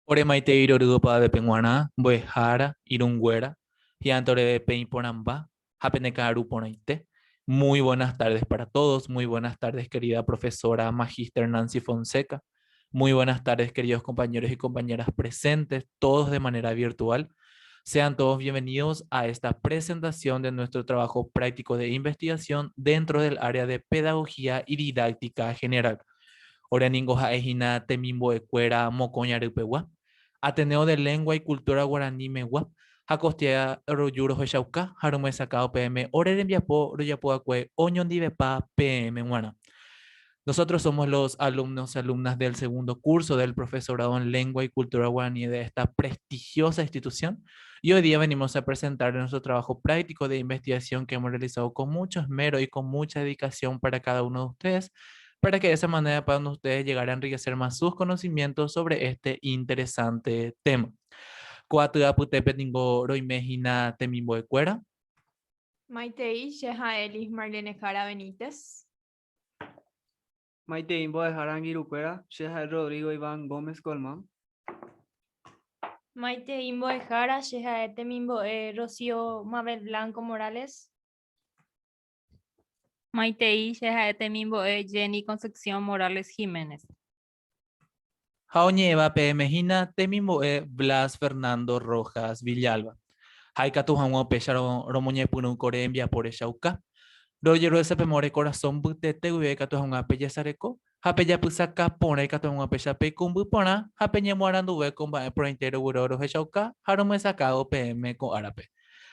Ore maite irorupa de penguana, boejara, irungüera, giantore de peiporamba, japenekaru ponaite. Muy buenas tardes para todos, muy buenas tardes querida profesora Magíster Nancy Fonseca, muy buenas tardes queridos compañeros y compañeras presentes, todos de manera virtual. Sean todos bienvenidos a esta presentación de nuestro trabajo práctico de investigación dentro del área de pedagogía y didáctica general. Oraningo jaejina temimbo ecuera mocoñarupegua. Ateneo de Lengua y Cultura Guaraní Megua. Jacostia royuro hochauca, harume sacado PM, oreren viapo, royapuacue, oñondivepa, PM guana. Nosotros somos los alumnos y alumnas del segundo curso del profesorado en Lengua y Cultura Guaraní de esta prestigiosa institución. Y hoy día venimos a presentar nuestro trabajo práctico de investigación que hemos realizado con mucho esmero y con mucha dedicación para cada uno de ustedes, para que de esa manera puedan ustedes llegar a enriquecer más sus conocimientos sobre este interesante tema. Coatua putepe ningo roimejina temimbo de cuera. Maitei, Sheja Elis Marlene Jara Benítez. Maite Imbo de Jarangiruquera, Sheja Rodrigo Iván Gómez Colmán. Maite Imbo de Jara, Sheja Temimbo Rocío Mabel Blanco Morales. Maitei, Sheja Temimbo Jenny Concepción Morales Jiménez. Jaoñeva PMjina temimbo Blas Fernando Rojas Villalba. Haikatu hango pecharo romoñe punun corembia por echauca. Royero ese pemore corazón butete uye katu hango apellesareco. Hapeya pusaka pone katu hango pechape kumbu pona. Hapeñe moaranduve comba por entero buroro echauca. Harume sacado PM con árape.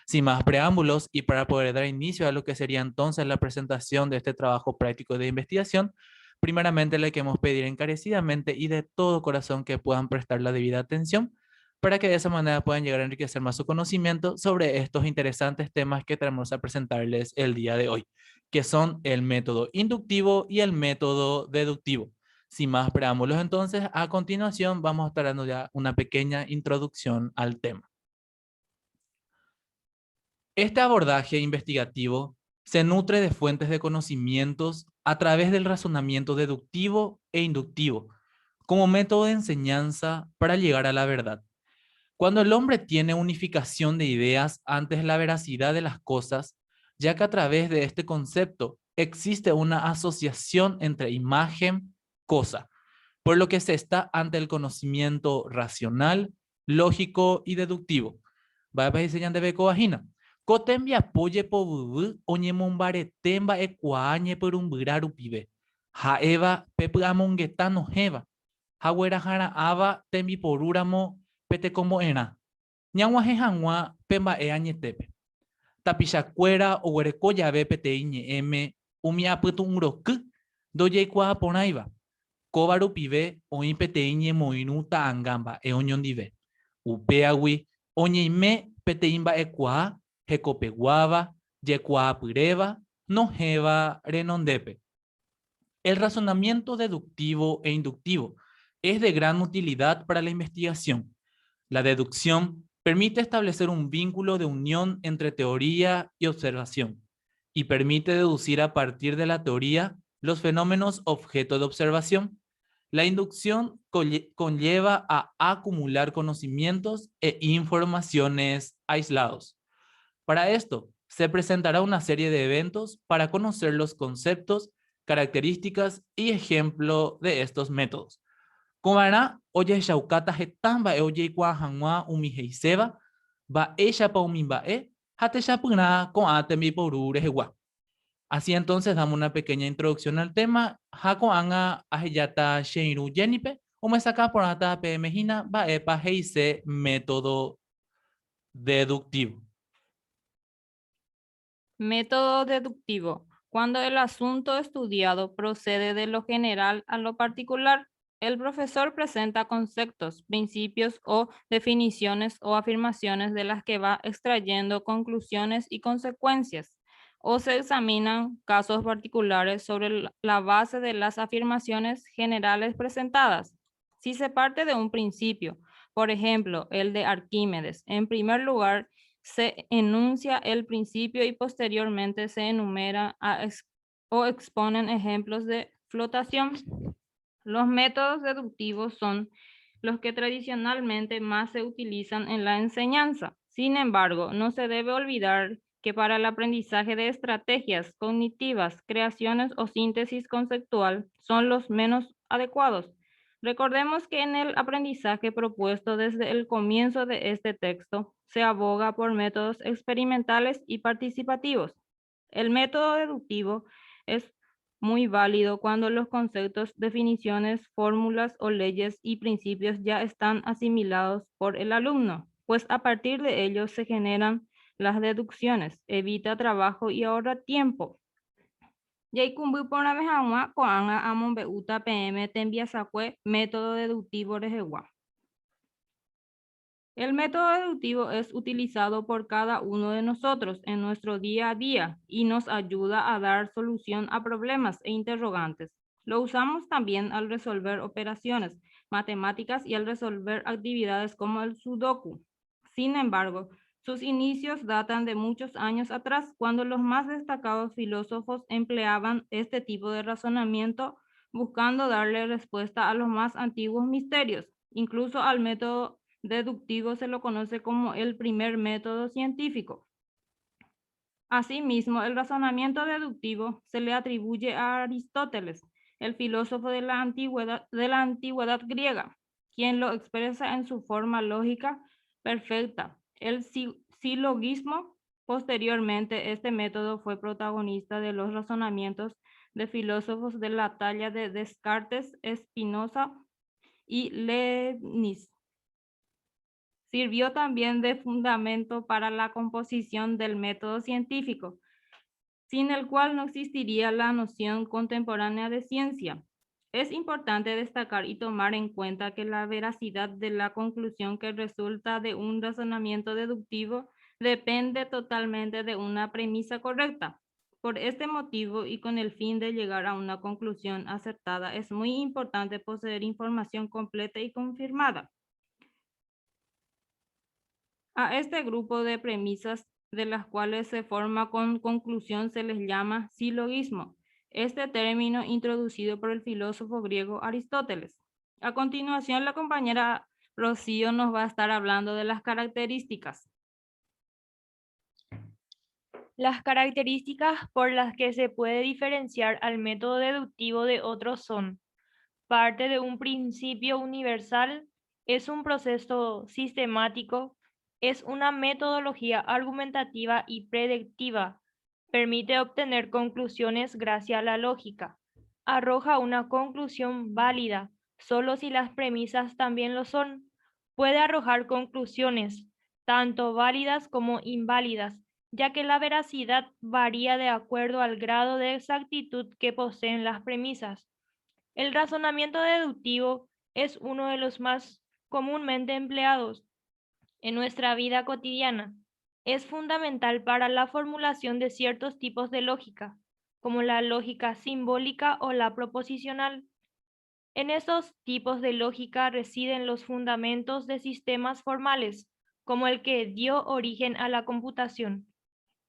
Sin más preámbulos y para poder dar inicio a lo que sería entonces la presentación de este trabajo práctico de investigación, primeramente le queremos pedir encarecidamente y de todo corazón que puedan prestar la debida atención para que de esa manera puedan llegar a enriquecer más su conocimiento sobre estos interesantes temas que tenemos a presentarles el día de hoy, que son el método inductivo y el método deductivo. Sin más preámbulos, entonces, a continuación vamos a estar dando ya una pequeña introducción al tema. Este abordaje investigativo se nutre de fuentes de conocimientos a través del razonamiento deductivo e inductivo, como método de enseñanza para llegar a la verdad. Cuando el hombre tiene unificación de ideas ante la veracidad de las cosas, ya que a través de este concepto existe una asociación entre imagen, cosa, por lo que se está ante el conocimiento racional, lógico y deductivo. Va a enseñar de beco vagina. Cotembia apoye po bubu, oñemombare temba ecuañe por un braru pibe. Jaeva pepe amongetano jeva. Jawera jara ava tembi porúramo pete como era. Ñaguaje jangua pemba e añetepe. Tapichacuera o huereco llave pete iñe umia putu un roku, doye kwa ponaiva. Kovaru pibe oin pete iñe moinu ta angamba e oñondive. Upeagui oñeime pete imba ekua hekopeguava, yekua pureva, no jeva renondepe. El razonamiento deductivo e inductivo es de gran utilidad para la investigación. La deducción permite establecer un vínculo de unión entre teoría y observación y permite deducir a partir de la teoría los fenómenos objeto de observación. La inducción conlleva a acumular conocimientos e informaciones aislados. Para esto, se presentará una serie de eventos para conocer los conceptos, características y ejemplo de estos métodos. Kumara, oye shaukata hetamba e oye kwa hangwa umiheiseba, ba e shapa umimba hate shapuna con atemi porure hewa. Así entonces damos una pequeña introducción al tema. Hako anga aheyata sheiru jenipe, o me saca por ata pmejina ba epa heise método deductivo. Método deductivo. Cuando el asunto estudiado procede de lo general a lo particular, el profesor presenta conceptos, principios o definiciones o afirmaciones de las que va extrayendo conclusiones y consecuencias, o se examinan casos particulares sobre la base de las afirmaciones generales presentadas. Si se parte de un principio, por ejemplo, el de Arquímedes, en primer lugar, se enuncia el principio y posteriormente se enumera o exponen ejemplos de flotación. Los métodos deductivos son los que tradicionalmente más se utilizan en la enseñanza. Sin embargo, no se debe olvidar que para el aprendizaje de estrategias cognitivas, creaciones o síntesis conceptual son los menos adecuados. Recordemos que en el aprendizaje propuesto desde el comienzo de este texto se aboga por métodos experimentales y participativos. El método deductivo es muy válido cuando los conceptos, definiciones, fórmulas o leyes y principios ya están asimilados por el alumno, pues a partir de ellos se generan las deducciones, evita trabajo y ahorra tiempo. Yaikumbu por una vez a coanga amon beuta PM tembia sacue método deductivo rejewa. El método deductivo es utilizado por cada uno de nosotros en nuestro día a día y nos ayuda a dar solución a problemas e interrogantes. Lo usamos también al resolver operaciones matemáticas y al resolver actividades como el sudoku. Sin embargo, sus inicios datan de muchos años atrás, cuando los más destacados filósofos empleaban este tipo de razonamiento buscando darle respuesta a los más antiguos misterios, incluso al método deductivo se lo conoce como el primer método científico. Asimismo, el razonamiento deductivo se le atribuye a Aristóteles, el filósofo de la antigüedad griega, quien lo expresa en su forma lógica perfecta. El silogismo, posteriormente, este método fue protagonista de los razonamientos de filósofos de la talla de Descartes, Spinoza y Leibniz. Sirvió también de fundamento para la composición del método científico, sin el cual no existiría la noción contemporánea de ciencia. Es importante destacar y tomar en cuenta que la veracidad de la conclusión que resulta de un razonamiento deductivo depende totalmente de una premisa correcta. Por este motivo y con el fin de llegar a una conclusión acertada, es muy importante poseer información completa y confirmada. A este grupo de premisas de las cuales se forma con conclusión se les llama silogismo. Este término introducido por el filósofo griego Aristóteles. A continuación, la compañera Rocío nos va a estar hablando de las características. Las características por las que se puede diferenciar al método deductivo de otros son: parte de un principio universal, es un proceso sistemático, es una metodología argumentativa y predictiva, permite obtener conclusiones gracias a la lógica, arroja una conclusión válida, solo si las premisas también lo son, puede arrojar conclusiones, tanto válidas como inválidas, ya que la veracidad varía de acuerdo al grado de exactitud que poseen las premisas. El razonamiento deductivo es uno de los más comúnmente empleados en nuestra vida cotidiana. Es fundamental para la formulación de ciertos tipos de lógica, como la lógica simbólica o la proposicional. En estos tipos de lógica residen los fundamentos de sistemas formales, como el que dio origen a la computación.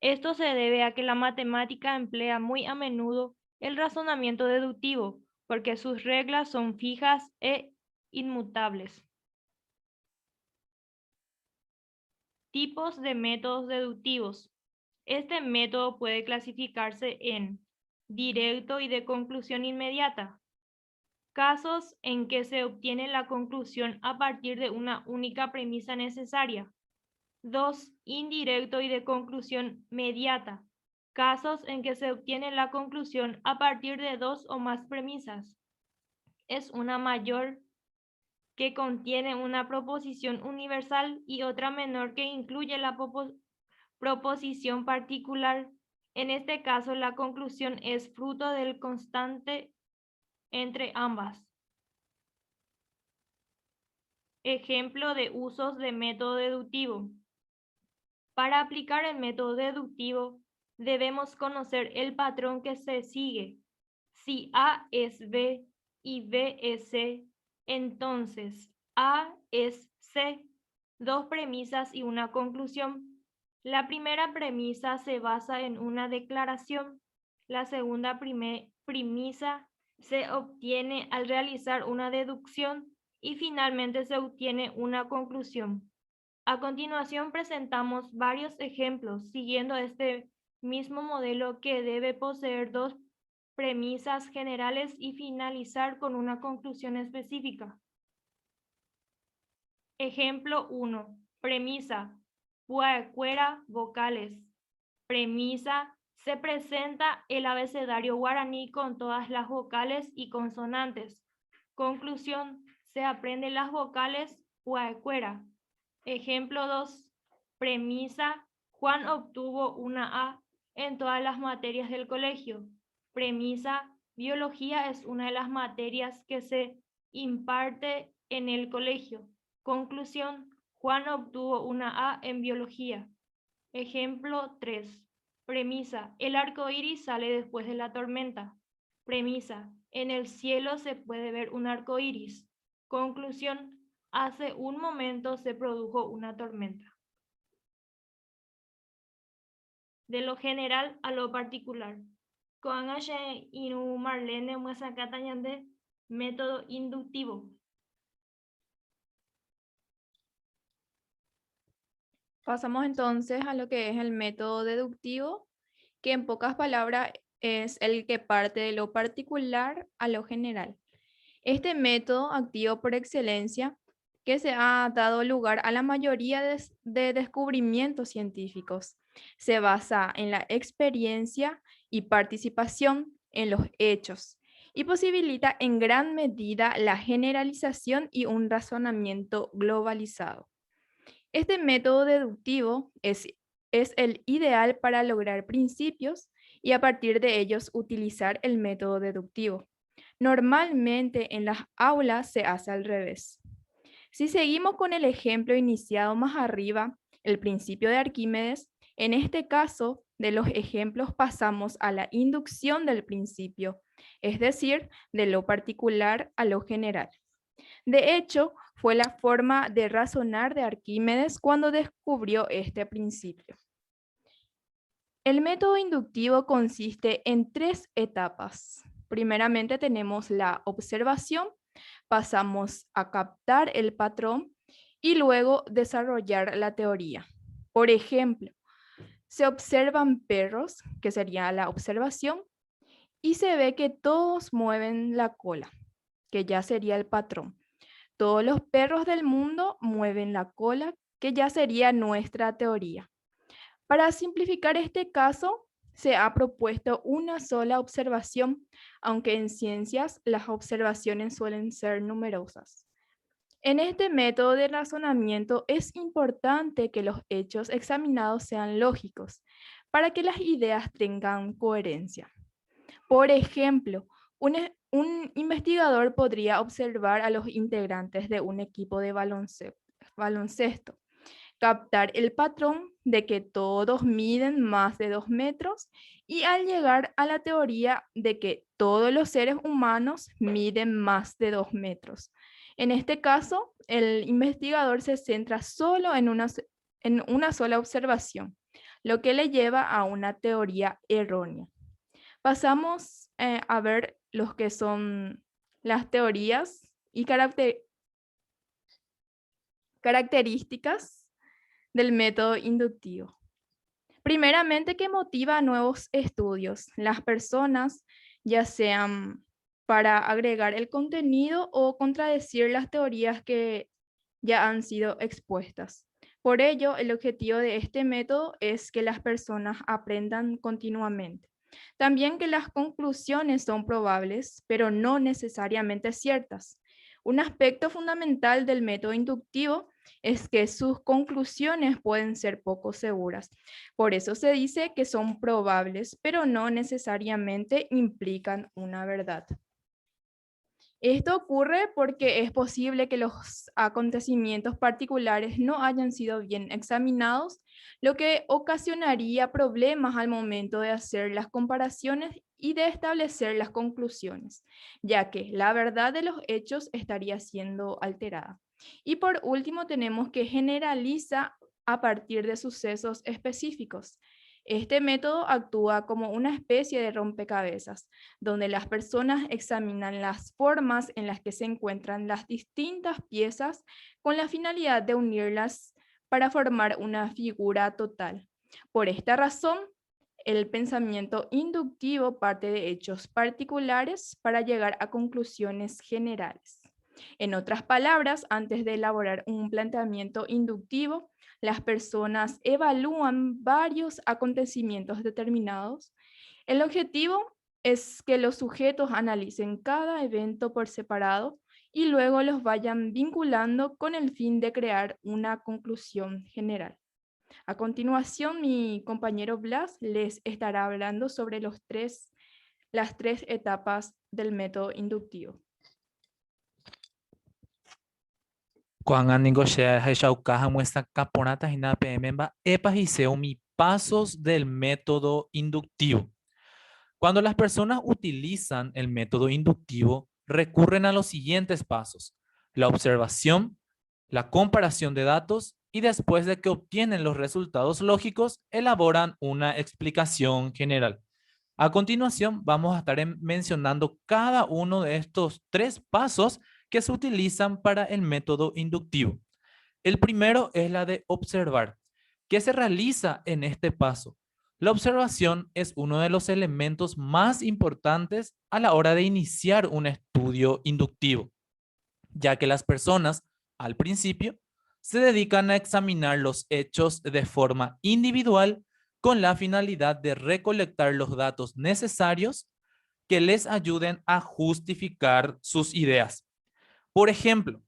Esto se debe a que la matemática emplea muy a menudo el razonamiento deductivo, porque sus reglas son fijas e inmutables. Tipos de métodos deductivos. Este método puede clasificarse en directo y de conclusión inmediata. Casos en que se obtiene la conclusión a partir de una única premisa necesaria. 2. Indirecto y de conclusión mediata. Casos en que se obtiene la conclusión a partir de dos o más premisas. Es una mayor que contiene una proposición universal y otra menor que incluye la proposición particular. En este caso, la conclusión es fruto del constante entre ambas. Ejemplo de usos de método deductivo. Para aplicar el método deductivo, debemos conocer el patrón que se sigue. Si A es B y B es C, entonces A es C. Dos premisas y una conclusión. La primera premisa se basa en una declaración. La segunda premisa se obtiene al realizar una deducción y finalmente se obtiene una conclusión. A continuación presentamos varios ejemplos siguiendo este mismo modelo que debe poseer dos premisas generales y finalizar con una conclusión específica. Ejemplo 1. Premisa. Puacuera vocales. Premisa. Se presenta el abecedario guaraní con todas las vocales y consonantes. Conclusión. Se aprenden las vocales puacuera. Ejemplo 2. Premisa. Juan obtuvo una A en todas las materias del colegio. Premisa. Biología es una de las materias que se imparte en el colegio. Conclusión. Juan obtuvo una A en biología. Ejemplo 3. Premisa. El arco iris sale después de la tormenta. Premisa. En el cielo se puede ver un arco iris. Conclusión. Hace un momento se produjo una tormenta. De lo general a lo particular. Coangache inu Marlene muesacatañande método inductivo. Pasamos entonces a lo que es el método deductivo, que en pocas palabras es el que parte de lo particular a lo general. Este método activo por excelencia que se ha dado lugar a la mayoría de descubrimientos científicos. Se basa en la experiencia y participación en los hechos y posibilita en gran medida la generalización y un razonamiento globalizado. Este método deductivo es el ideal para lograr principios y a partir de ellos utilizar el método deductivo. Normalmente en las aulas se hace al revés. Si seguimos con el ejemplo iniciado más arriba, el principio de Arquímedes, en este caso de los ejemplos pasamos a la inducción del principio, es decir, de lo particular a lo general. De hecho, fue la forma de razonar de Arquímedes cuando descubrió este principio. El método inductivo consiste en 3 etapas. Primeramente tenemos la observación, pasamos a captar el patrón y luego desarrollar la teoría. Por ejemplo, se observan perros, que sería la observación, y se ve que todos mueven la cola, que ya sería el patrón. Todos los perros del mundo mueven la cola, que ya sería nuestra teoría. Para simplificar este caso, se ha propuesto una sola observación, aunque en ciencias las observaciones suelen ser numerosas. En este método de razonamiento es importante que los hechos examinados sean lógicos, para que las ideas tengan coherencia. Por ejemplo, un investigador podría observar a los integrantes de un equipo de baloncesto, captar el patrón de que todos miden más de 2 metros y al llegar a la teoría de que todos los seres humanos miden más de 2 metros. En este caso, el investigador se centra solo en una sola observación, lo que le lleva a una teoría errónea. Pasamos a ver los que son las teorías y características del método inductivo. Primeramente, que motiva a nuevos estudios. Las personas, ya sean para agregar el contenido o contradecir las teorías que ya han sido expuestas. Por ello, el objetivo de este método es que las personas aprendan continuamente. También que las conclusiones son probables, pero no necesariamente ciertas. Un aspecto fundamental del método inductivo es que sus conclusiones pueden ser poco seguras. Por eso se dice que son probables, pero no necesariamente implican una verdad. Esto ocurre porque es posible que los acontecimientos particulares no hayan sido bien examinados, lo que ocasionaría problemas al momento de hacer las comparaciones y de establecer las conclusiones, ya que la verdad de los hechos estaría siendo alterada. Y por último tenemos que generaliza a partir de sucesos específicos. Este método actúa como una especie de rompecabezas, donde las personas examinan las formas en las que se encuentran las distintas piezas con la finalidad de unirlas para formar una figura total. Por esta razón, el pensamiento inductivo parte de hechos particulares para llegar a conclusiones generales. En otras palabras, antes de elaborar un planteamiento inductivo, las personas evalúan varios acontecimientos determinados. El objetivo es que los sujetos analicen cada evento por separado y luego los vayan vinculando con el fin de crear una conclusión general. A continuación, mi compañero Blas les estará hablando sobre las tres etapas del método inductivo. Cuando anigo shaukaja muestra caponata y nada PMMba epas y seumi pasos del método inductivo. Cuando las personas utilizan el método inductivo, recurren a los siguientes pasos: la observación, la comparación de datos y después de que obtienen los resultados lógicos, elaboran una explicación general. A continuación, vamos a estar mencionando cada uno de estos tres pasos que se utilizan para el método inductivo. El primero es la de observar. ¿Qué se realiza en este paso? La observación es uno de los elementos más importantes a la hora de iniciar un estudio inductivo, ya que las personas, al principio, se dedican a examinar los hechos de forma individual con la finalidad de recolectar los datos necesarios que les ayuden a justificar sus ideas. Por ejemplo,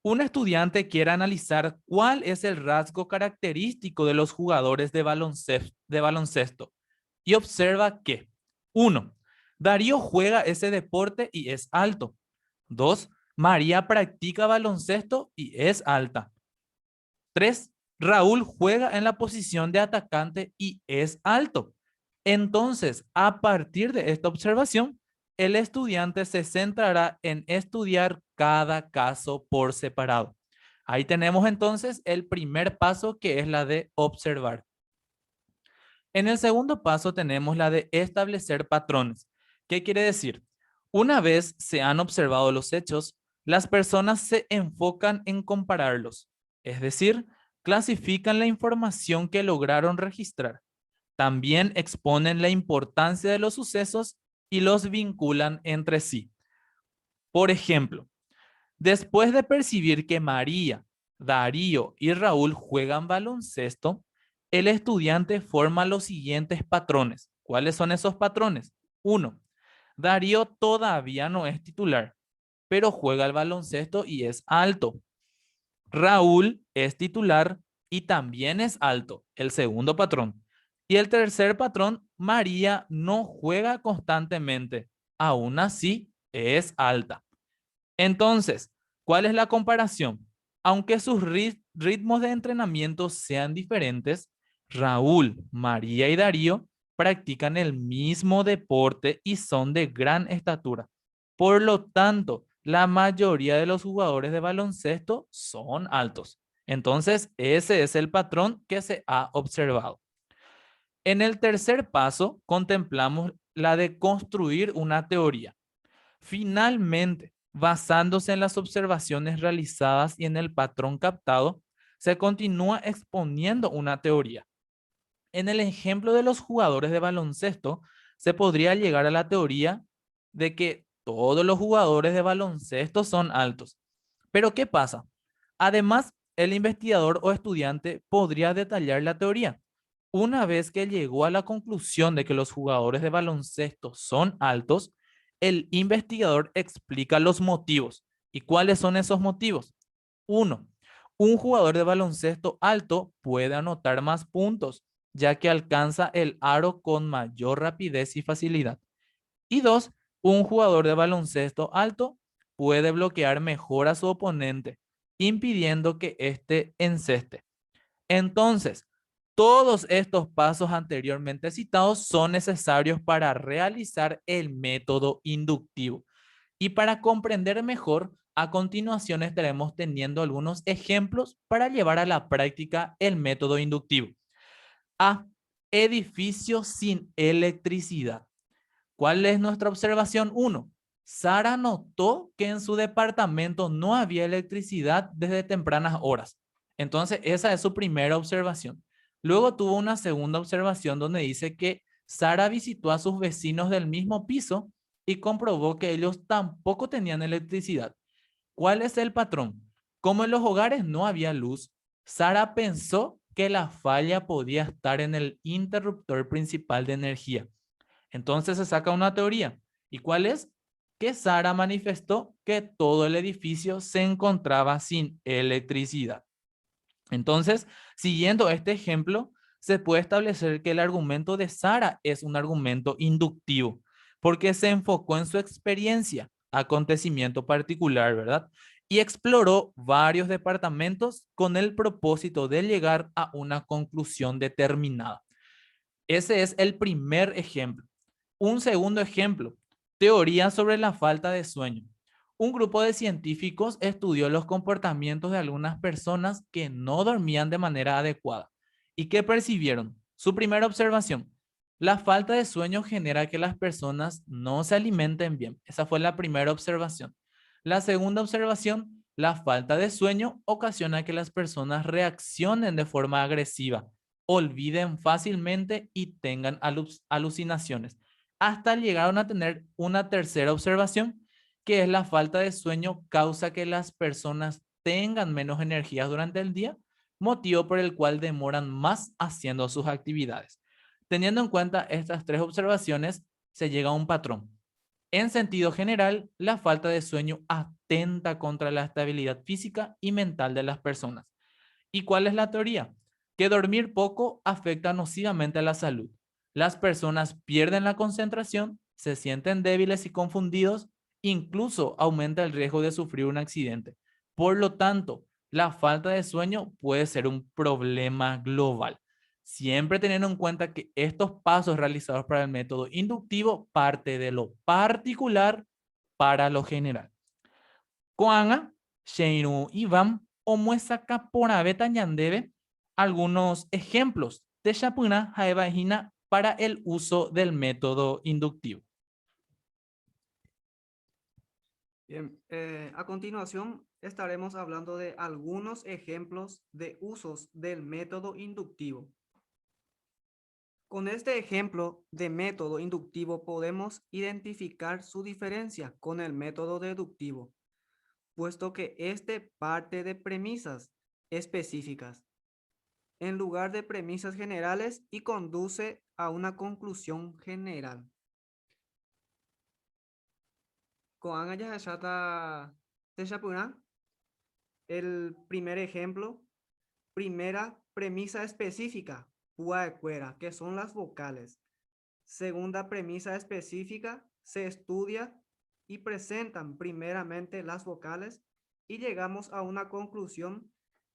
un estudiante quiere analizar cuál es el rasgo característico de los jugadores de baloncesto y observa que 1. Darío juega ese deporte y es alto. 2. María practica baloncesto y es alta. 3. Raúl juega en la posición de atacante y es alto. Entonces, a partir de esta observación, el estudiante se centrará en estudiar cada caso por separado. Ahí tenemos entonces el primer paso, que es la de observar. En el segundo paso tenemos la de establecer patrones. ¿Qué quiere decir? Una vez se han observado los hechos, las personas se enfocan en compararlos, es decir, clasifican la información que lograron registrar. También exponen la importancia de los sucesos y los vinculan entre sí. Por ejemplo, después de percibir que María, Darío y Raúl juegan baloncesto, el estudiante forma los siguientes patrones. ¿Cuáles son esos patrones? 1. Darío todavía no es titular, pero juega al baloncesto y es alto. Raúl es titular y también es alto, el segundo patrón. Y el tercer patrón, María no juega constantemente, aún así es alta. Entonces, ¿cuál es la comparación? Aunque sus ritmos de entrenamiento sean diferentes, Raúl, María y Darío practican el mismo deporte y son de gran estatura. Por lo tanto, la mayoría de los jugadores de baloncesto son altos. Entonces, ese es el patrón que se ha observado. En el tercer paso, contemplamos la de construir una teoría. Finalmente, basándose en las observaciones realizadas y en el patrón captado, se continúa exponiendo una teoría. En el ejemplo de los jugadores de baloncesto, se podría llegar a la teoría de que todos los jugadores de baloncesto son altos. Pero ¿qué pasa? Además, el investigador o estudiante podría detallar la teoría. Una vez que llegó a la conclusión de que los jugadores de baloncesto son altos, el investigador explica los motivos. ¿Y cuáles son esos motivos? 1. Un jugador de baloncesto alto puede anotar más puntos, ya que alcanza el aro con mayor rapidez y facilidad. Y 2. Un jugador de baloncesto alto puede bloquear mejor a su oponente, impidiendo que éste enceste. Entonces, todos estos pasos anteriormente citados son necesarios para realizar el método inductivo. Y para comprender mejor, a continuación estaremos teniendo algunos ejemplos para llevar a la práctica el método inductivo. A. edificio sin electricidad. ¿Cuál es nuestra observación 1? Sara notó que en su departamento no había electricidad desde tempranas horas. Entonces, esa es su primera observación. Luego tuvo una segunda observación donde dice que Sara visitó a sus vecinos del mismo piso y comprobó que ellos tampoco tenían electricidad. ¿Cuál es el patrón? Como en los hogares no había luz, Sara pensó que la falla podía estar en el interruptor principal de energía. Entonces se saca una teoría. ¿Y cuál es? Que Sara manifestó que todo el edificio se encontraba sin electricidad. Entonces, siguiendo este ejemplo, se puede establecer que el argumento de Sara es un argumento inductivo, porque se enfocó en su experiencia, acontecimiento particular, ¿verdad? Y exploró varios departamentos con el propósito de llegar a una conclusión determinada. Ese es el primer ejemplo. Un segundo ejemplo, teoría sobre la falta de sueño. Un grupo de científicos estudió los comportamientos de algunas personas que no dormían de manera adecuada. ¿Y qué percibieron? Su primera observación, la falta de sueño genera que las personas no se alimenten bien. Esa fue la primera observación. La segunda observación, la falta de sueño ocasiona que las personas reaccionen de forma agresiva, olviden fácilmente y tengan alucinaciones. Hasta llegaron a tener una tercera observación, que es la falta de sueño causa que las personas tengan menos energías durante el día, motivo por el cual demoran más haciendo sus actividades. Teniendo en cuenta estas tres observaciones, se llega a un patrón. En sentido general, la falta de sueño atenta contra la estabilidad física y mental de las personas. ¿Y cuál es la teoría? Que dormir poco afecta nocivamente a la salud. Las personas pierden la concentración, se sienten débiles y confundidos, incluso aumenta el riesgo de sufrir un accidente. Por lo tanto, la falta de sueño puede ser un problema global. Siempre teniendo en cuenta que estos pasos realizados para el método inductivo parte de lo particular para lo general. Koanga, Sheinu Ivan, o muestra Kaporabeta Ñandebe algunos ejemplos de Shapuna Jaebajina para el uso del método inductivo. Bien, a continuación estaremos hablando de algunos ejemplos de usos del método inductivo. Con este ejemplo de método inductivo podemos identificar su diferencia con el método deductivo, puesto que este parte de premisas específicas en lugar de premisas generales y conduce a una conclusión general. El primer ejemplo, primera premisa específica, que son las vocales. Segunda premisa específica, se estudia y presentan primeramente las vocales y llegamos a una conclusión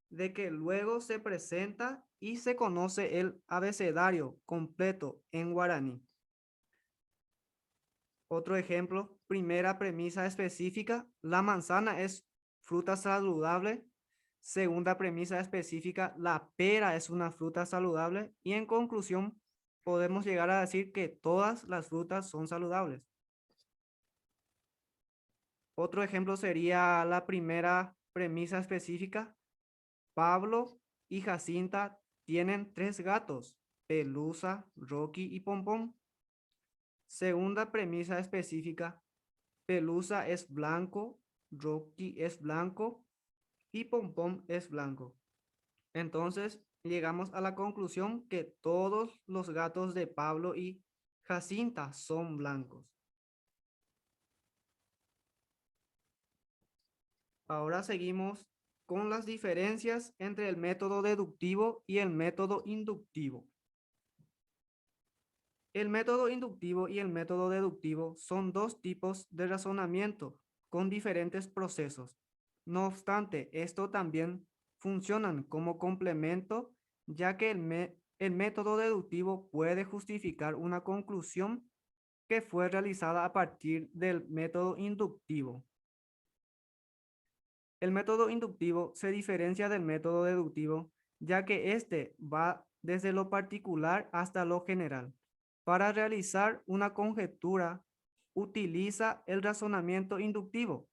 de que luego se presenta y se conoce el abecedario completo en guaraní. Otro ejemplo, primera premisa específica, la manzana es fruta saludable. Segunda premisa específica, la pera es una fruta saludable. Y en conclusión, podemos llegar a decir que todas las frutas son saludables. Otro ejemplo sería la primera premisa específica. Pablo y Jacinta tienen 3 gatos, Pelusa, Rocky y Pompón. Segunda premisa específica. Pelusa es blanco, Rocky es blanco y Pompón es blanco. Entonces, llegamos a la conclusión que todos los gatos de Pablo y Jacinta son blancos. Ahora seguimos con las diferencias entre el método deductivo y el método inductivo. El método inductivo y el método deductivo son dos tipos de razonamiento con diferentes procesos. No obstante, esto también funcionan como complemento, ya que el método deductivo puede justificar una conclusión que fue realizada a partir del método inductivo. El método inductivo se diferencia del método deductivo, ya que este va desde lo particular hasta lo general. Para realizar una conjetura, utiliza el razonamiento inductivo.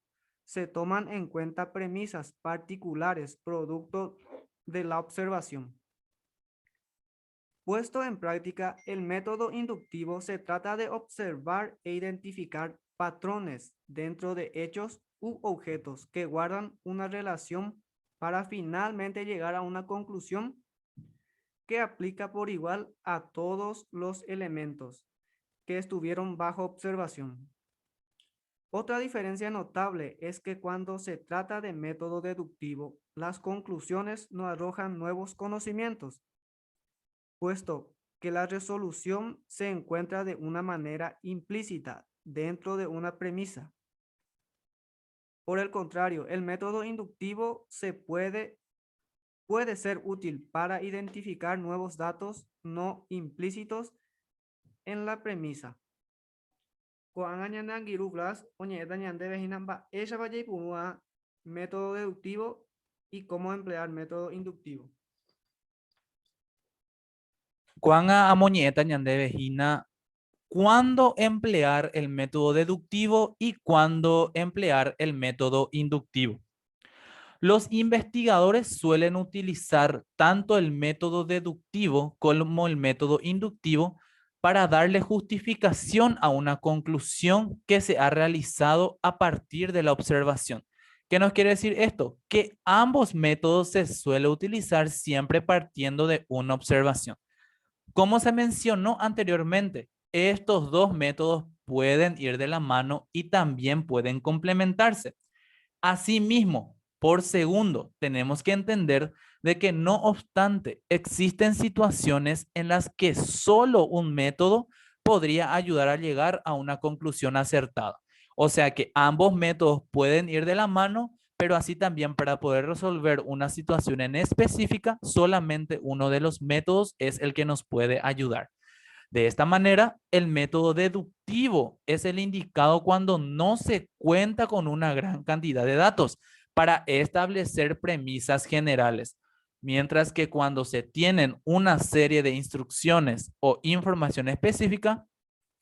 Se toman en cuenta premisas particulares producto de la observación. Puesto en práctica, el método inductivo se trata de observar e identificar patrones dentro de hechos u objetos que guardan una relación para finalmente llegar a una conclusión que aplica por igual a todos los elementos que estuvieron bajo observación. Otra diferencia notable es que cuando se trata de método deductivo, las conclusiones no arrojan nuevos conocimientos, puesto que la resolución se encuentra de una manera implícita dentro de una premisa. Por el contrario, el método inductivo puede ser útil para identificar nuevos datos no implícitos en la premisa. Método deductivo y cómo emplear método inductivo. Cuanga amoñeta ñande vejina, ¿cuándo emplear el método deductivo y cuándo emplear el método inductivo? Los investigadores suelen utilizar tanto el método deductivo como el método inductivo para darle justificación a una conclusión que se ha realizado a partir de la observación. ¿Qué nos quiere decir esto? Que ambos métodos se suele utilizar siempre partiendo de una observación. Como se mencionó anteriormente, estos dos métodos pueden ir de la mano y también pueden complementarse. Asimismo, por segundo, tenemos que entender de que no obstante, existen situaciones en las que solo un método podría ayudar a llegar a una conclusión acertada. O sea que ambos métodos pueden ir de la mano, pero así también para poder resolver una situación en específica, solamente uno de los métodos es el que nos puede ayudar. De esta manera, el método deductivo es el indicado cuando no se cuenta con una gran cantidad de datos para establecer premisas generales, mientras que cuando se tienen una serie de instrucciones o información específica,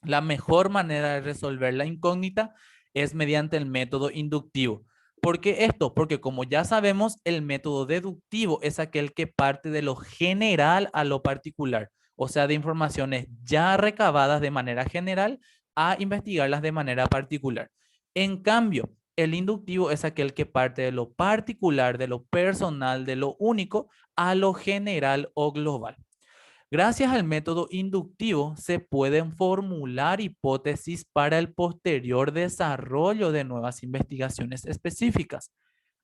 la mejor manera de resolver la incógnita es mediante el método inductivo. ¿Por qué esto? Porque como ya sabemos, el método deductivo es aquel que parte de lo general a lo particular, o sea, de informaciones ya recabadas de manera general a investigarlas de manera particular. En cambio, el inductivo es aquel que parte de lo particular, de lo personal, de lo único, a lo general o global. Gracias al método inductivo se pueden formular hipótesis para el posterior desarrollo de nuevas investigaciones específicas,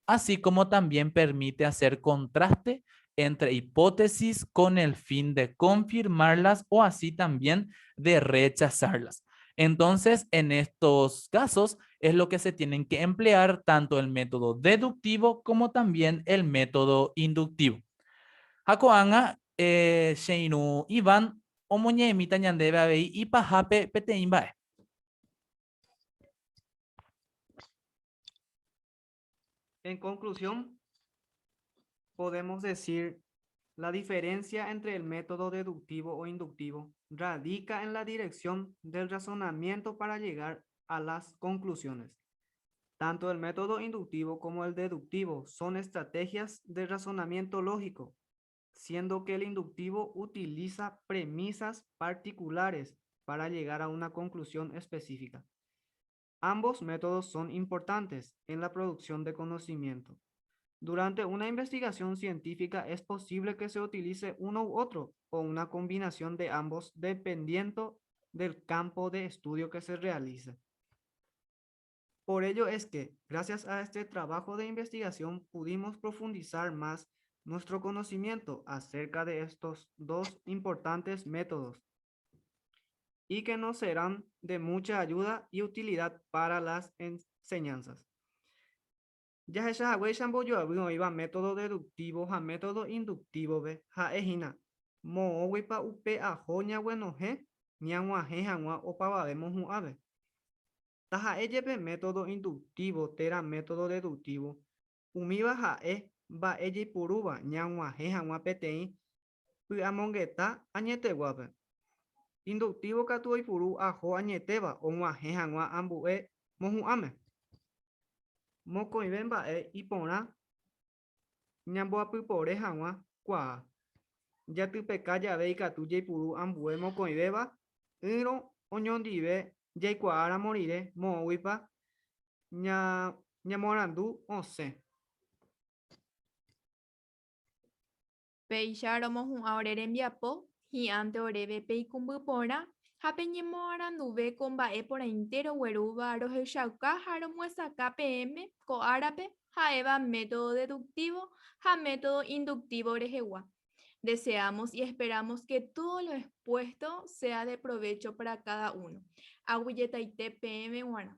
así como también permite hacer contraste entre hipótesis con el fin de confirmarlas o así también de rechazarlas. Entonces, en estos casos es lo que se tienen que emplear tanto el método deductivo como también el método inductivo. Hakoanga, Sheinu Ivan, omoñemita ñandebe abei y pajape petein bae. En conclusión, podemos decir la diferencia entre el método deductivo o inductivo radica en la dirección del razonamiento para llegar a las conclusiones. Tanto el método inductivo como el deductivo son estrategias de razonamiento lógico, siendo que el inductivo utiliza premisas particulares para llegar a una conclusión específica. Ambos métodos son importantes en la producción de conocimiento. Durante una investigación científica es posible que se utilice uno u otro o una combinación de ambos dependiendo del campo de estudio que se realice. Por ello es que, gracias a este trabajo de investigación, pudimos profundizar más nuestro conocimiento acerca de estos dos importantes métodos y que nos serán de mucha ayuda y utilidad para las enseñanzas. Ya esa hago yo iba método deductivo a método inductivo ve ja ejina mo pa upe a joña bueno he ñangua he hangua o pa vemos un ave. Taja eyepe método inductivo tera método deductivo. Umiba ja va eye puruba ñangua he hangua petein Py'amongueta añeteguápe. Inductivo katu oipuru aho añetéva og̃uahẽ hag̃ua ambu'e mohu'ãme. Mokõive mba'e iporã ñamboapypore hag̃ua kuaa. Jatypeka jave ikatu jaipuru ambue mokõivéva, yrõ oñondive jaikuaáramo rire moõguipa ñamoarandu osẽ. Péicha romohu'ã ore rembiapo, hi'ãnte oréve peikũmby porã ha peñemoaranduve ko mba'eporãintero guerúva rohechauka ha romuesaka peẽme ko árape ha'éva método deductivo ha método inductivo rehegua. Deseamos y esperamos que todo lo expuesto sea de provecho para cada uno. Aguyetaite peẽme g̃uarã.